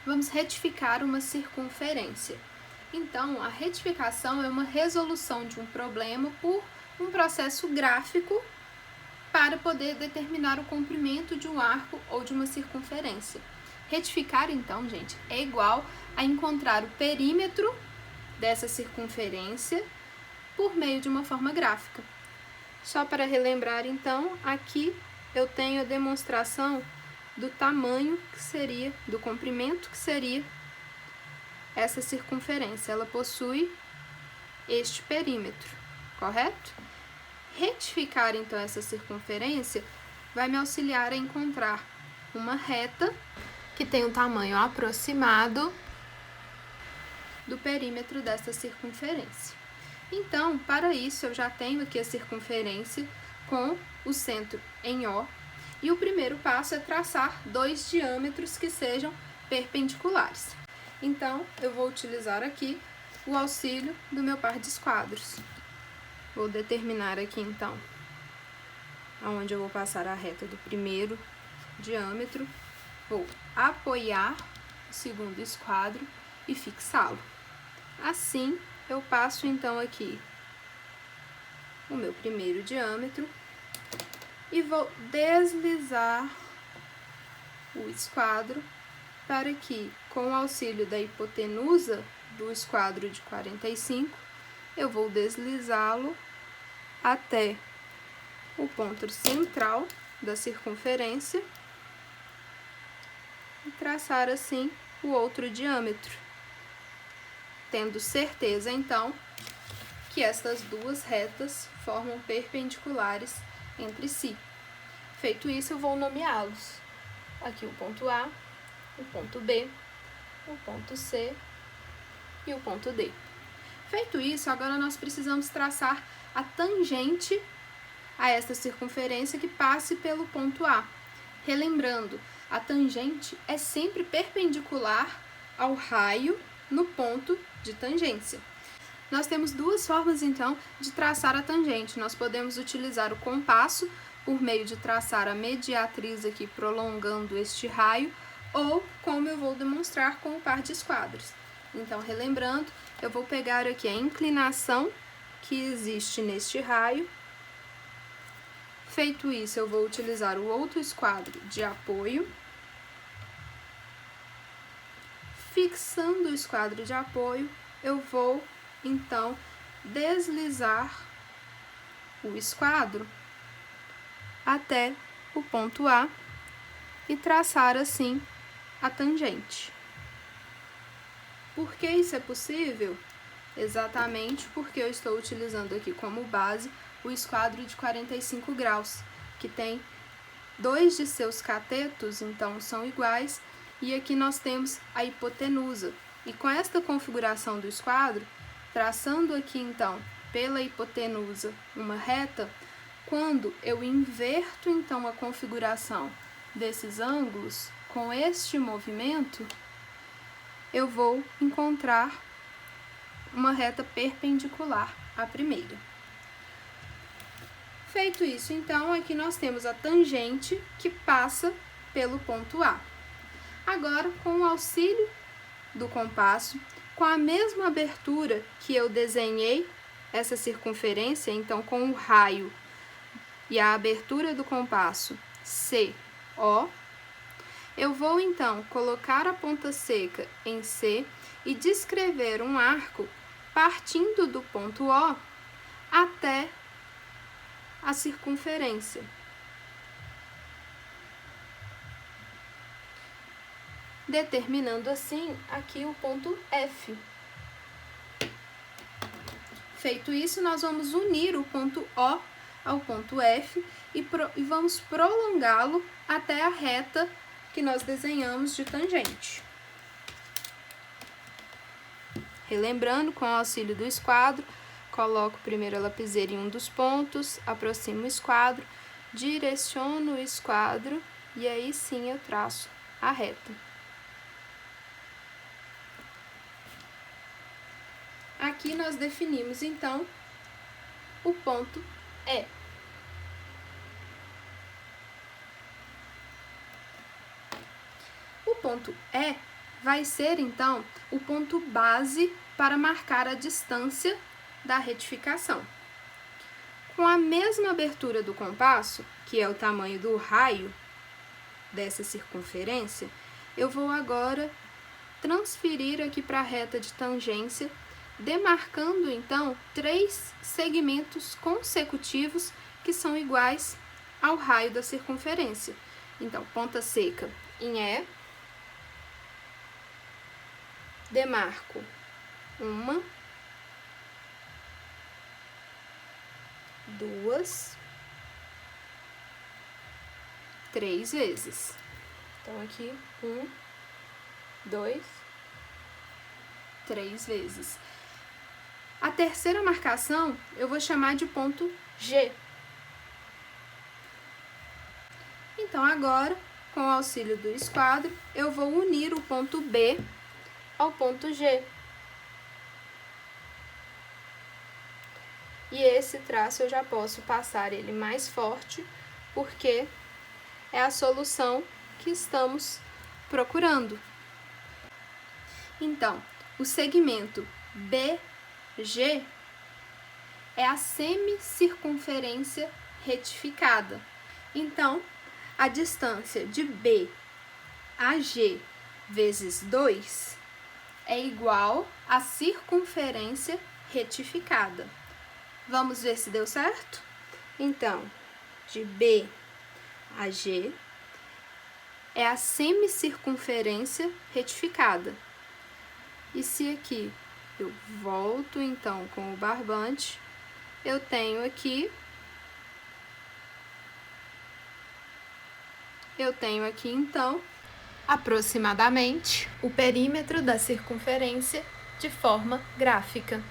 vamos retificar uma circunferência. Então, a retificação é uma resolução de um problema por um processo gráfico para poder determinar o comprimento de um arco ou de uma circunferência. Retificar, então, gente, é igual a encontrar o perímetro dessa circunferência por meio de uma forma gráfica. Só para relembrar, então, aqui eu tenho a demonstração do tamanho que seria, do comprimento que seria essa circunferência. Ela possui este perímetro, correto? Retificar, então, essa circunferência vai me auxiliar a encontrar uma reta que tem um tamanho aproximado do perímetro dessa circunferência. Então, para isso, eu já tenho aqui a circunferência com o centro em O, e o primeiro passo é traçar dois diâmetros que sejam perpendiculares. Então, eu vou utilizar aqui o auxílio do meu par de esquadros. Vou determinar aqui, então, aonde eu vou passar a reta do primeiro diâmetro, vou apoiar o segundo esquadro e fixá-lo. Assim, eu passo, então, aqui o meu primeiro diâmetro e vou deslizar o esquadro para que, com o auxílio da hipotenusa do esquadro de 45, eu vou deslizá-lo até o ponto central da circunferência e traçar assim o outro diâmetro, tendo certeza, então, que estas duas retas formam perpendiculares entre si. Feito isso, eu vou nomeá-los. Aqui o ponto A, o ponto B, o ponto C e o ponto D. Feito isso, agora nós precisamos traçar a tangente a esta circunferência que passe pelo ponto A. Relembrando, a tangente é sempre perpendicular ao raio no ponto de tangência. Nós temos duas formas, então, de traçar a tangente. Nós podemos utilizar o compasso, por meio de traçar a mediatriz aqui, prolongando este raio, ou como eu vou demonstrar com o par de esquadros. Então, relembrando, eu vou pegar aqui a inclinação que existe neste raio. Feito isso, eu vou utilizar o outro esquadro de apoio. Fixando o esquadro de apoio, eu vou, então, deslizar o esquadro até o ponto A e traçar, assim, a tangente. Por que isso é possível? Exatamente porque eu estou utilizando aqui como base o esquadro de 45 graus, que tem dois de seus catetos, então são iguais, e aqui nós temos a hipotenusa. E com esta configuração do esquadro, traçando aqui então pela hipotenusa uma reta, quando eu inverto então a configuração desses ângulos com este movimento, eu vou encontrar uma reta perpendicular à primeira. Feito isso, então, aqui nós temos a tangente que passa pelo ponto A. Agora, com o auxílio do compasso, com a mesma abertura que eu desenhei essa circunferência, então com o raio e a abertura do compasso CO, eu vou então colocar a ponta seca em C e descrever um arco partindo do ponto O até a circunferência. Determinando assim aqui o ponto F. Feito isso, nós vamos unir o ponto O ao ponto F e vamos prolongá-lo até a reta que nós desenhamos de tangente. Relembrando, com o auxílio do esquadro, coloco primeiro a lapiseira em um dos pontos, aproximo o esquadro, direciono o esquadro e aí sim eu traço a reta. Aqui nós definimos, então, o ponto E. O ponto E vai ser, então, o ponto base para marcar a distância da retificação. Com a mesma abertura do compasso, que é o tamanho do raio dessa circunferência, eu vou agora transferir aqui para a reta de tangência, demarcando, então, 3 segmentos consecutivos que são iguais ao raio da circunferência. Então, ponta seca em E, demarco 1, 2, 3 vezes. Então, aqui, 1, 2, 3 vezes. A terceira marcação eu vou chamar de ponto G. Então, agora, com o auxílio do esquadro, eu vou unir o ponto B ao ponto G. E esse traço eu já posso passar ele mais forte, porque é a solução que estamos procurando. Então, o segmento BG é a semicircunferência retificada. Então, a distância de B a G vezes 2 é igual à circunferência retificada. Vamos ver se deu certo? Então, de B a G é a semicircunferência retificada. E se aqui eu volto, então, com o barbante, eu tenho aqui então, aproximadamente o perímetro da circunferência de forma gráfica.